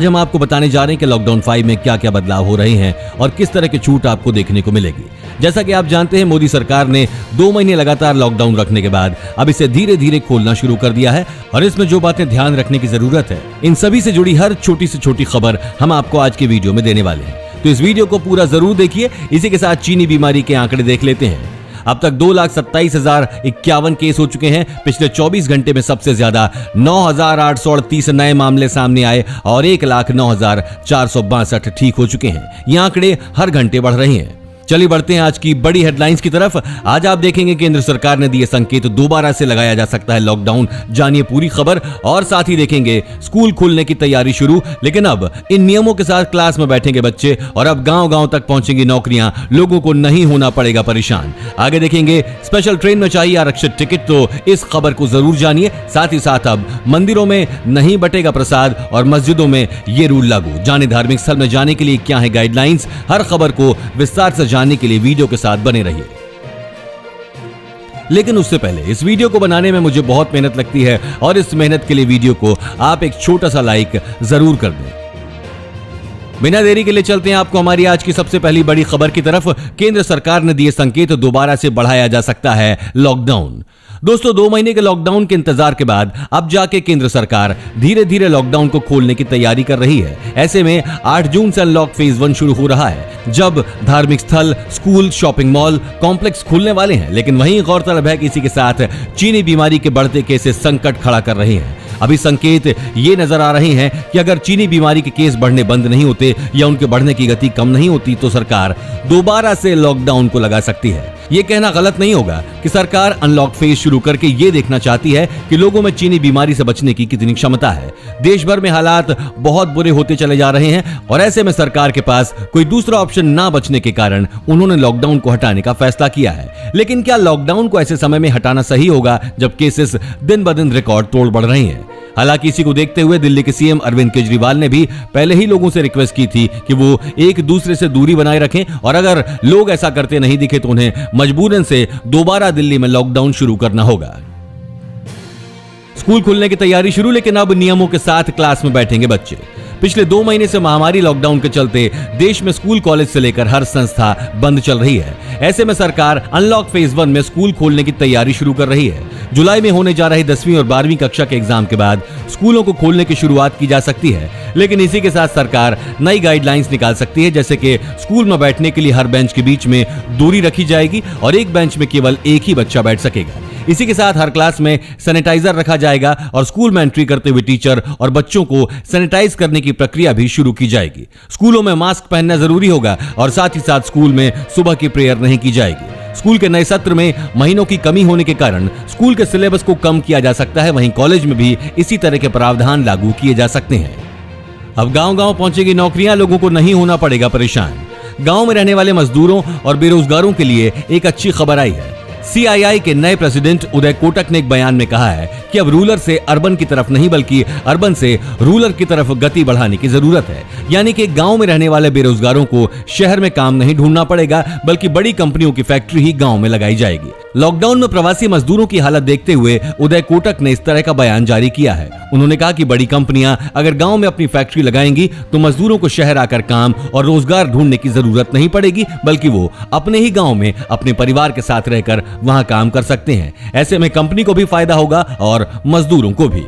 आज हम आपको बताने जा रहे हैं कि लॉकडाउन 5 में क्या क्या बदलाव हो रहे हैं और किस तरह की छूट आपको देखने को मिलेगी। जैसा कि आप जानते हैं, मोदी सरकार ने 2 महीने लगातार लॉकडाउन रखने के बाद अब इसे धीरे धीरे खोलना शुरू कर दिया है और इसमें जो बातें ध्यान रखने की जरूरत है, इन सभी से जुड़ी हर छोटी से छोटी खबर हम आपको आज के वीडियो में देने वाले हैं। तो इस वीडियो को पूरा जरूर देखिए। इसी के साथ चीनी बीमारी के आंकड़े देख लेते हैं। अब तक 2,27,051 केस हो चुके हैं। पिछले 24 घंटे में सबसे ज्यादा 9,838 नए मामले सामने आए और 1,09,462 ठीक हो चुके हैं। ये आंकड़े हर घंटे बढ़ रहे हैं। चलिए बढ़ते हैं आज की बड़ी हेडलाइंस की तरफ। आज आप देखेंगे केंद्र सरकार ने दिए संकेत, दोबारा से लगाया जा सकता है लॉकडाउन। जानिए पूरी खबर और साथ ही देखेंगे स्कूल खुलने की तैयारी शुरू, लेकिन अब इन नियमों के साथ क्लास में बैठेंगे बच्चे और अब गांव-गांव तक पहुंचेंगी नौकरियां, लोगों को नहीं होना पड़ेगा परेशान। आगे देखेंगे स्पेशल ट्रेन में चाहिए आरक्षित टिकट, तो इस खबर को जरूर जानिए। साथ ही साथ अब मंदिरों में नहीं बटेगा प्रसाद और मस्जिदों में ये रूल लागू। जाने धार्मिक स्थल में जाने के लिए क्या है गाइडलाइंस। हर खबर को विस्तार से जानने के लिए वीडियो के साथ बने रहिए। लेकिन उससे पहले इस वीडियो को बनाने में मुझे बहुत मेहनत लगती है और इस मेहनत के लिए वीडियो को आप एक छोटा सा लाइक जरूर कर दें। बिना देरी के लिए चलते हैं आपको हमारी आज की सबसे पहली बड़ी खबर की तरफ। केंद्र सरकार ने दिए संकेत, दोबारा से बढ़ाया जा सकता है लॉकडाउन। दोस्तों, 2 महीने के लॉकडाउन के इंतजार के बाद अब जाके केंद्र सरकार धीरे धीरे लॉकडाउन को खोलने की तैयारी कर रही है। ऐसे में 8 जून से अनलॉक फेज 1 शुरू हो रहा है, जब धार्मिक स्थल, स्कूल, शॉपिंग मॉल, कॉम्प्लेक्स खुलने वाले हैं। लेकिन वहीं गौरतलब है कि इसी के साथ चीनी बीमारी के बढ़ते केसेस संकट खड़ा कर रहे हैं। अभी संकेत ये नजर आ रहे हैं कि अगर चीनी बीमारी के केस बढ़ने बंद नहीं होते या उनके बढ़ने की गति कम नहीं होती तो सरकार दोबारा से लॉकडाउन को लगा सकती है। ये कहना गलत नहीं होगा कि सरकार अनलॉक फेज शुरू करके ये देखना चाहती है कि लोगों में चीनी बीमारी से बचने की कितनी क्षमता है। देश भर में हालात बहुत बुरे होते चले जा रहे हैं और ऐसे में सरकार के पास कोई दूसरा ऑप्शन ना बचने के कारण उन्होंने लॉकडाउन को हटाने का फैसला किया है। लेकिन क्या लॉकडाउन को ऐसे समय में हटाना सही होगा जब केसेस दिन ब दिन रिकॉर्ड तोड़ बढ़ रहे हैं? हालांकि इसी को देखते हुए दिल्ली के सीएम अरविंद केजरीवाल ने भी पहले ही लोगों से रिक्वेस्ट की थी कि वो एक दूसरे से दूरी बनाए रखें और अगर लोग ऐसा करते नहीं दिखे तो उन्हें मजबूरन से दोबारा दिल्ली में लॉकडाउन शुरू करना होगा। स्कूल खुलने की तैयारी शुरू, लेकिन अब नियमों के साथ क्लास में बैठेंगे बच्चे। पिछले 2 महीने से महामारी लॉकडाउन के चलते देश में स्कूल कॉलेज से लेकर हर संस्था बंद चल रही है। ऐसे में सरकार अनलॉक फेज 1 में स्कूल खोलने की तैयारी शुरू कर रही है। जुलाई में होने जा रही 10वीं और 12वीं कक्षा के एग्जाम के बाद स्कूलों को खोलने की शुरुआत की जा सकती है। लेकिन इसी के साथ सरकार नई गाइडलाइंस निकाल सकती है, जैसे कि स्कूल में बैठने के लिए हर बेंच के बीच में दूरी रखी जाएगी और एक बेंच में केवल एक ही बच्चा बैठ सकेगा। इसी के साथ हर क्लास में सैनिटाइजर रखा जाएगा और स्कूल में एंट्री करते हुए टीचर और बच्चों को सैनिटाइज करने की प्रक्रिया भी शुरू की जाएगी। स्कूलों में मास्क पहनना जरूरी होगा और साथ ही साथ स्कूल में सुबह की प्रेयर नहीं की जाएगी। स्कूल के नए सत्र में महीनों की कमी होने के कारण स्कूल के सिलेबस को कम किया जा सकता है। वहीं कॉलेज में भी इसी तरह के प्रावधान लागू किए जा सकते हैं। अब गांव-गांव पहुंचेगी नौकरियां, लोगों को नहीं होना पड़ेगा परेशान। गांव में रहने वाले मजदूरों और बेरोजगारों के लिए एक अच्छी खबर आई है। सीआईआई के नए प्रेसिडेंट उदय कोटक ने एक बयान में कहा है कि अब रूरल से अर्बन की तरफ नहीं बल्कि अर्बन से रूरल की तरफ गति बढ़ाने की जरूरत है। यानी कि गांव में रहने वाले बेरोजगारों को शहर में काम नहीं ढूंढना पड़ेगा, बल्कि बड़ी कंपनियों की फैक्ट्री ही गांव में लगाई जाएगी। लॉकडाउन में प्रवासी मजदूरों की हालत देखते हुए उदय कोटक ने इस तरह का बयान जारी किया है। उन्होंने कहा कि बड़ी कंपनियां अगर गांव में अपनी फैक्ट्री लगाएंगी तो मजदूरों को शहर आकर काम और रोजगार ढूंढने की जरूरत नहीं पड़ेगी, बल्कि वो अपने ही गांव में अपने परिवार के साथ रहकर वहां काम कर सकते हैं। ऐसे में कंपनी को भी फायदा होगा और मजदूरों को भी।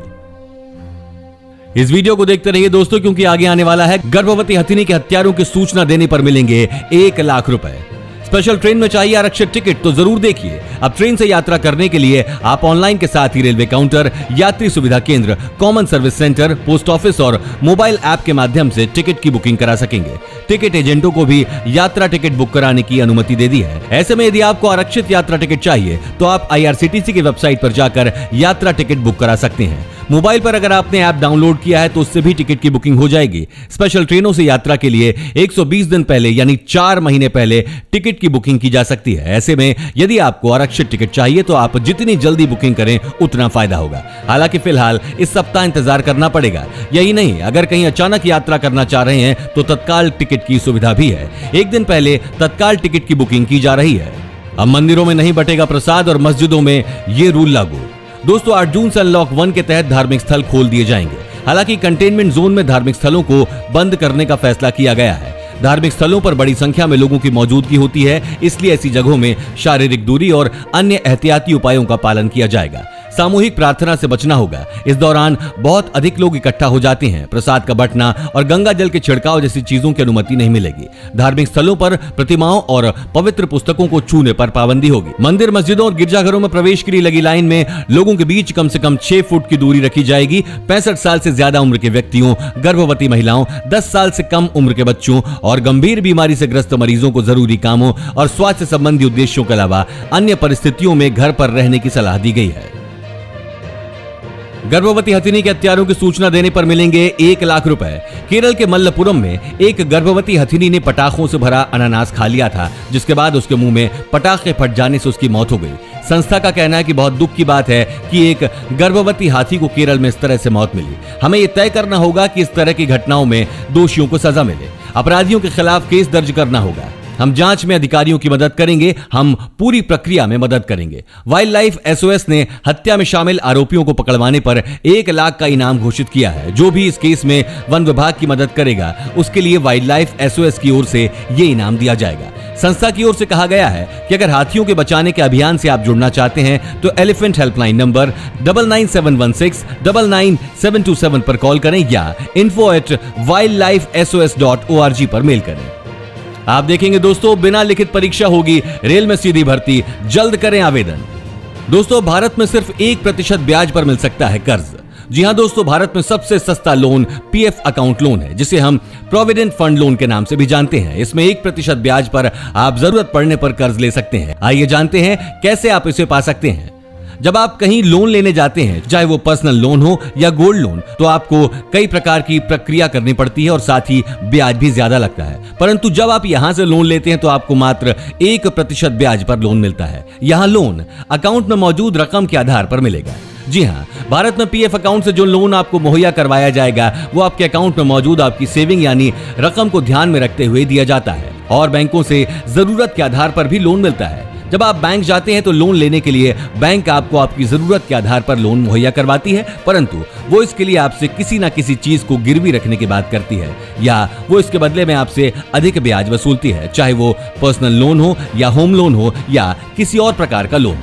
इस वीडियो को देखते रहिए दोस्तों, क्योंकि आगे आने वाला है गर्भवती हथिनी के हत्यारों की सूचना देने पर मिलेंगे 1 लाख रुपए। स्पेशल ट्रेन में चाहिए आरक्षित टिकट, तो जरूर देखिए। अब ट्रेन से यात्रा करने के लिए आप ऑनलाइन के साथ ही रेलवे काउंटर, यात्री सुविधा केंद्र, common service centre, post office और मोबाइल ऐप के माध्यम से टिकट की बुकिंग करा सकेंगे। टिकट एजेंटों को भी यात्रा टिकट बुक कराने की अनुमति दे दी है। ऐसे में यदि आपको आरक्षित यात्रा टिकट चाहिए तो आप IRCTC की वेबसाइट पर जाकर यात्रा टिकट बुक करा सकते हैं। मोबाइल पर अगर आपने ऐप डाउनलोड किया है तो उससे भी टिकट की बुकिंग हो जाएगी। स्पेशल ट्रेनों से यात्रा के लिए 120 दिन पहले यानी 4 महीने पहले टिकट की बुकिंग की जा सकती है। ऐसे में यदि आपको आरक्षित टिकट चाहिए तो आप जितनी जल्दी बुकिंग करें उतना फायदा होगा। हालांकि फिलहाल इस सप्ताह इंतजार करना पड़ेगा। यही नहीं, अगर कहीं अचानक यात्रा करना चाह रहे हैं तो तत्काल टिकट की सुविधा भी है। एक दिन पहले तत्काल टिकट की बुकिंग की जा रही है। अब मंदिरों में नहीं बटेगा प्रसाद और मस्जिदों में ये रूल लागू। दोस्तों, 8 जून से अनलॉक 1 के तहत धार्मिक स्थल खोल दिए जाएंगे। हालांकि कंटेनमेंट जोन में धार्मिक स्थलों को बंद करने का फैसला किया गया है। धार्मिक स्थलों पर बड़ी संख्या में लोगों की मौजूदगी होती है, इसलिए ऐसी जगहों में शारीरिक दूरी और अन्य एहतियाती उपायों का पालन किया जाएगा। सामूहिक प्रार्थना से बचना होगा। इस दौरान बहुत अधिक लोग इकट्ठा हो जाते हैं। प्रसाद का बंटना और गंगा जल के छिड़काव जैसी चीजों की अनुमति नहीं मिलेगी। धार्मिक स्थलों पर प्रतिमाओं और पवित्र पुस्तकों को छूने पर पाबंदी होगी। मंदिर, मस्जिदों और गिरजाघरों में प्रवेश के लिए लगी लाइन में लोगों के बीच कम से कम 6 फुट की दूरी रखी जाएगी। 65 साल से ज्यादा उम्र के व्यक्तियों, गर्भवती महिलाओं, 10 साल से कम उम्र के बच्चों और गंभीर बीमारी से ग्रस्त मरीजों को जरूरी कामों और स्वास्थ्य संबंधी उद्देश्यों के अलावा अन्य परिस्थितियों में घर पर रहने की सलाह दी गई है। गर्भवती हथिनी के हत्यारों की सूचना देने पर मिलेंगे 1 लाख रुपए। केरल के मल्लपुरम में एक गर्भवती हथिनी ने पटाखों से भरा अनानास खा लिया था, जिसके बाद उसके मुंह में पटाखे फट जाने से उसकी मौत हो गई। संस्था का कहना है कि बहुत दुख की बात है कि एक गर्भवती हाथी को केरल में इस तरह से मौत मिली। हमें यह तय करना होगा कि इस तरह की घटनाओं में दोषियों को सजा मिले। अपराधियों के खिलाफ केस दर्ज करना होगा। हम जांच में अधिकारियों की मदद करेंगे। हम पूरी प्रक्रिया में मदद करेंगे। वाइल्ड लाइफ एसओएस ने हत्या में शामिल आरोपियों को पकड़वाने पर 1 लाख का इनाम घोषित किया है। जो भी इस केस में वन विभाग की मदद करेगा, उसके लिए वाइल्ड लाइफ एसओएस की ओर से ये इनाम दिया जाएगा। संस्था की ओर से कहा गया है कि अगर हाथियों के बचाने के अभियान से आप जुड़ना चाहते हैं तो एलिफेंट हेल्पलाइन नंबर 9971699727 पर कॉल करें या info@wildlifesos.org पर मेल करें। आप देखेंगे दोस्तों, बिना लिखित परीक्षा होगी रेल में सीधी भर्ती, जल्द करें आवेदन। दोस्तों, भारत में सिर्फ 1% ब्याज पर मिल सकता है कर्ज। जी हां दोस्तों, भारत में सबसे सस्ता लोन पीएफ अकाउंट लोन है, जिसे हम प्रोविडेंट फंड लोन के नाम से भी जानते हैं। इसमें 1% ब्याज पर आप जरूरत पड़ने पर कर्ज ले सकते हैं। आइए जानते हैं कैसे आप इसे पा सकते हैं। जब आप कहीं लोन लेने जाते हैं, चाहे वो पर्सनल लोन हो या गोल्ड लोन, तो आपको कई प्रकार की प्रक्रिया करनी पड़ती है और साथ ही ब्याज भी ज्यादा लगता है। परंतु जब आप यहां से लोन लेते हैं तो आपको मात्र 1% ब्याज पर लोन मिलता है। यहां लोन अकाउंट में मौजूद रकम के आधार पर मिलेगा। जी हां, भारत में पीएफ अकाउंट से जो लोन आपको मुहैया करवाया जाएगा वो आपके अकाउंट में मौजूद आपकी सेविंग यानी रकम को ध्यान में रखते हुए दिया जाता है। और बैंकों से जरूरत के आधार पर भी लोन मिलता है। जब आप बैंक जाते हैं तो लोन लेने के लिए बैंक आपको आपकी जरूरत के आधार पर लोन मुहैया करवाती है, परंतु वो इसके लिए आपसे किसी ना किसी चीज को गिरवी रखने की बात करती है या वो इसके बदले में आपसे अधिक ब्याज वसूलती है, चाहे वो पर्सनल लोन हो या होम लोन हो या किसी और प्रकार का लोन हो।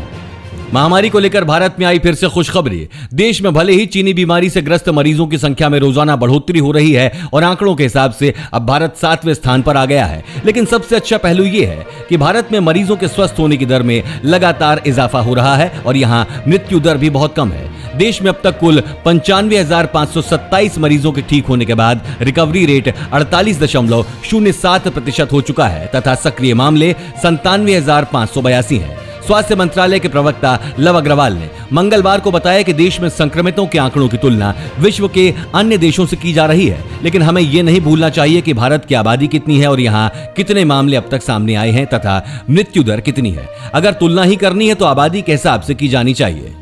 महामारी को लेकर भारत में आई फिर से खुशखबरी। देश में भले ही चीनी बीमारी से ग्रस्त मरीजों की संख्या में रोजाना बढ़ोतरी हो रही है और आंकड़ों के हिसाब से अब भारत 7वें स्थान पर आ गया है, लेकिन सबसे अच्छा पहलू यह है कि भारत में मरीजों के स्वस्थ होने की दर में लगातार इजाफा हो रहा है और यहां मृत्यु दर भी बहुत कम है। देश में अब तक कुल 95,527 मरीजों के ठीक होने के बाद रिकवरी रेट 48.07% हो चुका है तथा सक्रिय मामले 97,582 हैं। स्वास्थ्य मंत्रालय के प्रवक्ता लव अग्रवाल ने मंगलवार को बताया कि देश में संक्रमितों के आंकड़ों की तुलना विश्व के अन्य देशों से की जा रही है, लेकिन हमें यह नहीं भूलना चाहिए कि भारत की आबादी कितनी है और यहाँ कितने मामले अब तक सामने आए हैं तथा मृत्यु दर कितनी है। अगर तुलना ही करनी है तो आबादी के हिसाब से की जानी चाहिए।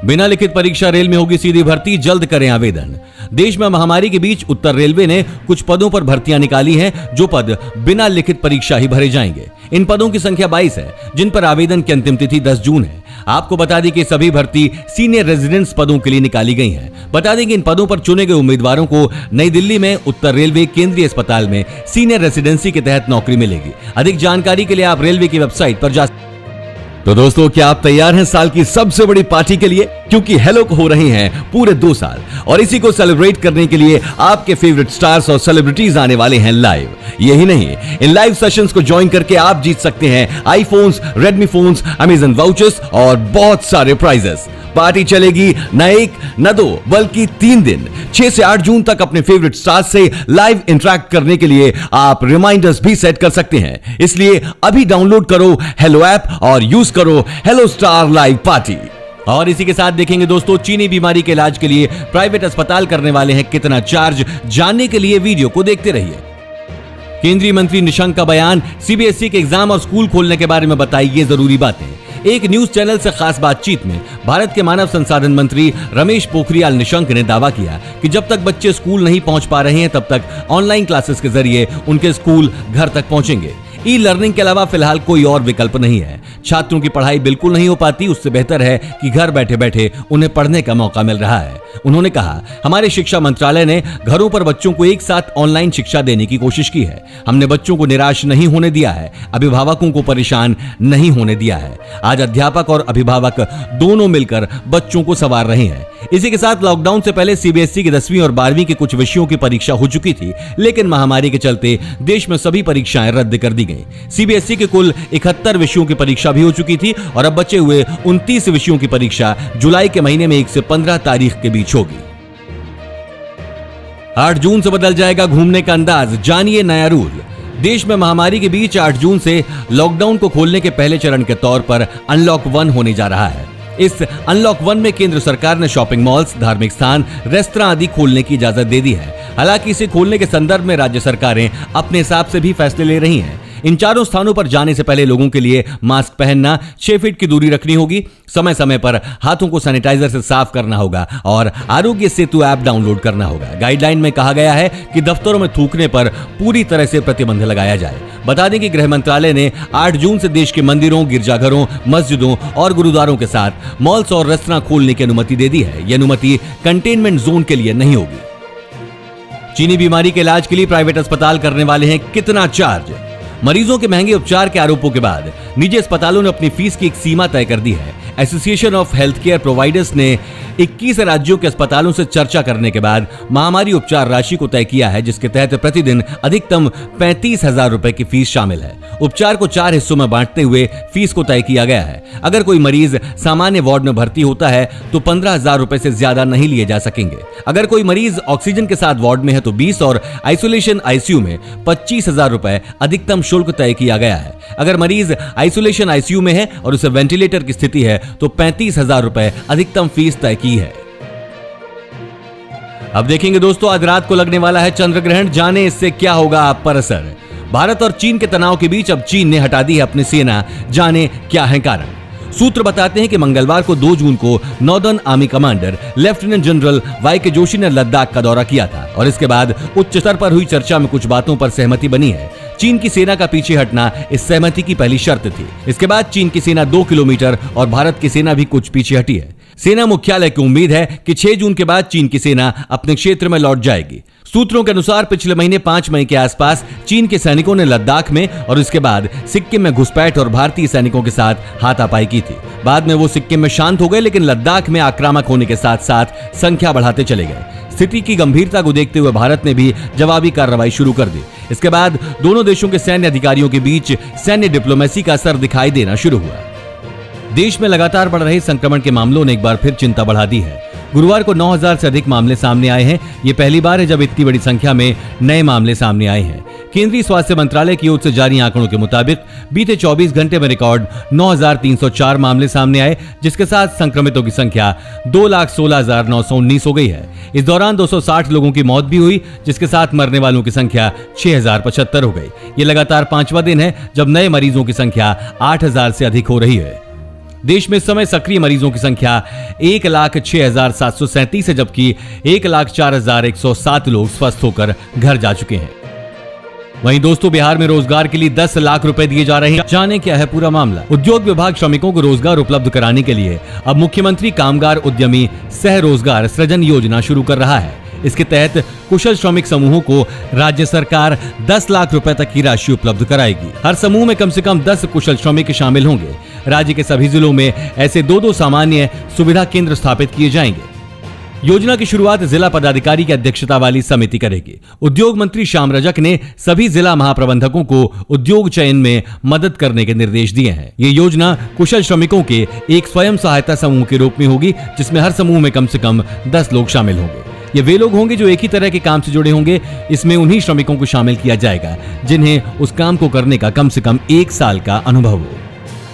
बिना लिखित परीक्षा रेल में होगी सीधी भर्ती, जल्द करें आवेदन। देश में महामारी के बीच उत्तर रेलवे ने कुछ पदों पर भर्तियां निकाली हैं, जो पद बिना लिखित परीक्षा ही भरे जाएंगे। इन पदों की संख्या 22 है, जिन पर आवेदन की अंतिम तिथि 10 जून है। आपको बता दें कि सभी भर्ती सीनियर रेजिडेंस पदों के लिए निकाली गई हैं। बता दें कि इन पदों पर चुने गए उम्मीदवारों को नई दिल्ली में उत्तर रेलवे केंद्रीय अस्पताल में सीनियर रेजिडेंसी के तहत नौकरी मिलेगी। अधिक जानकारी के लिए आप रेलवे की वेबसाइट पर जा। तो दोस्तों, क्या आप तैयार हैं साल की सबसे बड़ी पार्टी के लिए? क्योंकि हेलो को हो रहे हैं पूरे 2 साल और इसी को सेलिब्रेट करने के लिए आपके फेवरेट स्टार्स और सेलिब्रिटीज आने वाले हैं लाइव। यही नहीं, इन लाइव सेशंस को ज्वाइन करके आप जीत सकते हैं iPhones, Redmi phones, Amazon vouchers और बहुत सारे प्राइजेस। पार्टी चलेगी न 1 न 2 बल्कि 3 दिन। 6 से 8 जून तक अपने फेवरेट स्टार्स से लाइव इंटरेक्ट करने के लिए आप रिमाइंडर्स भी सेट कर सकते हैं। इसलिए अभी डाउनलोड करो हेलो ऐप और यूज करो हेलो स्टार लाइव पार्टी। और इसी के साथ देखेंगे दोस्तों, चीनी बीमारी के इलाज के लिए प्राइवेट अस्पताल करने वाले हैं कितना चार्ज। जानने के लिए वीडियो को देखते रहिए। केंद्रीय मंत्री निशंक का बयान, सीबीएसई के एग्जाम और स्कूल खोलने के बारे में बताई ये जरूरी बातें। एक न्यूज चैनल से खास बातचीत में भारत के मानव संसाधन मंत्री रमेश पोखरियाल निशंक ने दावा किया कि जब तक बच्चे स्कूल नहीं पहुंच पा रहे हैं तब तक ऑनलाइन क्लासेस के जरिए उनके स्कूल घर तक पहुंचेंगे। ई लर्निंग के अलावा फिलहाल कोई और विकल्प नहीं है। छात्रों की पढ़ाई बिल्कुल नहीं हो पाती, उससे बेहतर है कि घर बैठे बैठे उन्हें पढ़ने का मौका मिल रहा है। उन्होंने कहा, हमारे शिक्षा मंत्रालय ने घरों पर बच्चों को एक साथ ऑनलाइन शिक्षा देने की कोशिश की है। हमने बच्चों को निराश नहीं होने दिया है, अभिभावकों को परेशान नहीं होने दिया है। आज अध्यापक और अभिभावक दोनों मिलकर बच्चों को संवार रहे हैं। इसी के साथ लॉकडाउन से पहले सीबीएसई की 10वीं और 12वीं के कुछ विषयों की परीक्षा हो चुकी थी, लेकिन महामारी के चलते देश में सभी परीक्षाएं रद्द कर दी गईं। सीबीएसई के कुल 71 विषयों की परीक्षा भी हो चुकी थी और अब बचे हुए 29 विषयों की परीक्षा जुलाई के महीने में 1 से 15 तारीख के बीच होगी। 8 जून से बदल जाएगा घूमने का अंदाज, जानिए नया रूल। देश में महामारी के बीच 8 जून से लॉकडाउन को खोलने के पहले चरण के तौर पर अनलॉक 1 होने जा रहा है। इस अनलॉक 1 में केंद्र सरकार ने शॉपिंग मॉल्स, धार्मिक स्थान, रेस्तरां आदि खोलने की इजाजत दे दी है। हालांकि इसे खोलने के संदर्भ में राज्य सरकारें अपने हिसाब से भी फैसले ले रही हैं। इन चारों स्थानों पर जाने से पहले लोगों के लिए मास्क पहनना, 6 फीट की दूरी रखनी होगी, समय समय पर हाथों को सैनिटाइजर से साफ करना होगा और आरोग्य सेतु ऐप डाउनलोड करना होगा। गाइडलाइन में कहा गया है कि दफ्तरों में थूकने पर पूरी तरह से प्रतिबंध लगाया जाए। बता दें कि गृह मंत्रालय ने 8 जून से देश के मंदिरों, गिरजाघरों, मस्जिदों और गुरुद्वारों के साथ मॉल्स और रेस्तरां खोलने की अनुमति दे दी है। यह अनुमति कंटेनमेंट जोन के लिए नहीं होगी। चीनी बीमारी के इलाज के लिए प्राइवेट अस्पताल करने वाले हैं कितना चार्ज? मरीजों के महंगे उपचार के आरोपों के बाद निजी अस्पतालों ने अपनी फीस की एक सीमा तय कर दी है। Association of health care providers ने 21 राज्यों के अस्पतालों से चर्चा करने के बाद महामारी उपचार राशि को तय किया है, जिसके तहत प्रतिदिन अधिकतम 35,000 रुपए की फीस शामिल है। उपचार को 4 हिस्सों में बांटते हुए फीस को तय किया गया है। अगर कोई मरीज सामान्य वार्ड में भर्ती होता है तो 15,000 रुपए से ज्यादा नहीं लिए जा सकेंगे। अगर कोई मरीज ऑक्सीजन के साथ वार्ड में है तो 20 और आइसोलेशन आईसीयू में 25,000 रुपए अधिकतम शुल्क तय किया गया है। अगर मरीज आइसोलेशन आईसीयू में है और उसे वेंटिलेटर की स्थिति है तो 35,000 रुपए अधिकतम फीस तय की है। अब देखेंगे दोस्तों, आज रात को लगने वाला है चंद्र ग्रहण, जाने इससे क्या होगा आप पर असर। भारत और चीन के तनाव के बीच अब चीन ने हटा दी है अपनी सेना, जाने क्या है कारण। सूत्र बताते हैं कि मंगलवार को 2 जून को northern army commander lieutenant general Y K. Joshi ने लद्दाख का दौरा किया था और इसके बाद उच्च स्तर पर हुई चर्चा में कुछ बातों पर सहमति बनी है। चीन की सेना का पीछे हटना इस सहमति की पहली शर्त थी। इसके बाद चीन की सेना 2 किलोमीटर और भारत की सेना भी कुछ पीछे हटी है। सेना मुख्यालय की उम्मीद है कि 6 जून के बाद चीन की सेना अपने क्षेत्र में लौट जाएगी। सूत्रों के अनुसार पिछले महीने 5 मई के आसपास चीन के सैनिकों ने लद्दाख में और इसके बाद सिक्किम में घुसपैठ और भारतीय सैनिकों के साथ हाथापाई की थी। बाद में वो सिक्किम में शांत हो गए, लेकिन लद्दाख में आक्रामक होने के साथ साथ संख्या बढ़ाते चले गए। स्थिति की गंभीरता को देखते हुए भारत ने भी जवाबी कार्रवाई शुरू कर दी। इसके बाद दोनों देशों के सैन्य अधिकारियों के बीच सैन्य डिप्लोमेसी का असर दिखाई देना शुरू हुआ। देश में लगातार बढ़ रहे संक्रमण के मामलों ने एक बार फिर चिंता बढ़ा दी है। गुरुवार को 9,000 से अधिक मामले सामने आए हैं। ये पहली बार है जब इतनी बड़ी संख्या में नए मामले सामने आए हैं। केंद्रीय स्वास्थ्य मंत्रालय की ओर से जारी आंकड़ों के मुताबिक बीते 24 घंटे में रिकॉर्ड 9,304 मामले सामने आए, जिसके साथ संक्रमितों की संख्या 2,16,919 हो गई है। इस दौरान 260 लोगों की मौत भी हुई, जिसके साथ मरने वालों की संख्या 6,075 हो गई। ये लगातार 5वां दिन है जब नए मरीजों की संख्या 8,000 से अधिक हो रही है। देश में इस समय सक्रिय मरीजों की संख्या 1,06,737 है, जबकि 1,04,107 लोग स्वस्थ होकर घर जा चुके हैं। वहीं दोस्तों, बिहार में रोजगार के लिए 10 लाख रुपए दिए जा रहे हैं। जाने क्या है पूरा मामला। उद्योग विभाग श्रमिकों को रोजगार उपलब्ध कराने के लिए अब मुख्यमंत्री कामगार उद्यमी सह रोजगार सृजन योजना शुरू कर रहा है। इसके तहत कुशल श्रमिक समूहों को राज्य सरकार 10 लाख रुपए तक की राशि उपलब्ध कराएगी। हर समूह में कम से कम 10 कुशल श्रमिक शामिल होंगे। राज्य के सभी जिलों में ऐसे 2 सामान्य सुविधा केंद्र स्थापित किए जाएंगे। योजना की शुरुआत जिला पदाधिकारी की अध्यक्षता वाली समिति करेगी। उद्योग मंत्री श्याम रजक ने सभी जिला महाप्रबंधकों को उद्योग चयन में मदद करने के निर्देश दिए हैं। ये योजना कुशल श्रमिकों के एक स्वयं सहायता समूह के रूप में होगी, जिसमें हर समूह में कम से कम 10 लोग शामिल होंगे। ये वे लोग होंगे जो एक ही तरह के काम से जुड़े होंगे। इसमें उन्हीं श्रमिकों को शामिल किया जाएगा जिन्हें उस काम को करने का कम से कम 1 साल का अनुभव हो।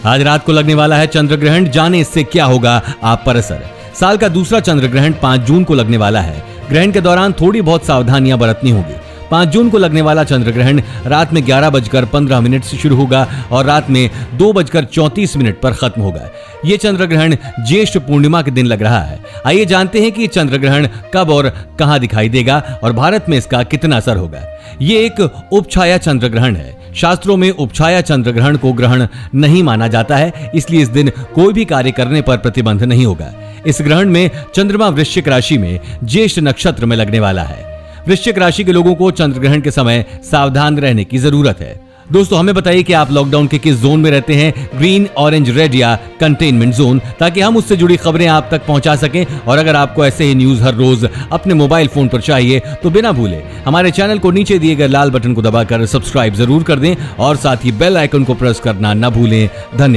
आज रात को लगने वाला है चंद्र ग्रहण, जाने इससे क्या होगा आप पर असर। साल का दूसरा चंद्र ग्रहण 5 जून को लगने वाला है। ग्रहण के दौरान थोड़ी बहुत सावधानियां बरतनी होगी। 5 जून को लगने वाला चंद्र ग्रहण रात में 11:15 से शुरू होगा और रात में 2:34 पर खत्म होगा। ये चंद्र ग्रहण ज्येष्ठ पूर्णिमा के दिन लग रहा है। आइए जानते हैं कि ये चंद्र ग्रहण कब और कहां दिखाई देगा और भारत में इसका कितना असर होगा। ये एक उपछाया चंद्र ग्रहण है। शास्त्रों में उपछाया चंद्र ग्रहण को ग्रहण नहीं माना जाता है, इसलिए इस दिन कोई भी कार्य करने पर प्रतिबंध नहीं होगा। इस ग्रहण में चंद्रमा वृश्चिक राशि में ज्येष्ठ नक्षत्र में लगने वाला है। वृश्चिक राशि के लोगों को चंद्र ग्रहण के समय सावधान रहने की जरूरत है। दोस्तों, हमें बताइए कि आप लॉकडाउन के किस जोन में रहते हैं, ग्रीन, ऑरेंज, रेड या कंटेनमेंट जोन, ताकि हम उससे जुड़ी खबरें आप तक पहुंचा सकें। और अगर आपको ऐसे ही न्यूज हर रोज अपने मोबाइल फोन पर चाहिए तो बिना भूले हमारे चैनल को नीचे दिए गए लाल बटन को दबाकर सब्सक्राइब जरूर कर दें और साथ ही बेल आइकन को प्रेस करना न भूलें। धन्यवाद।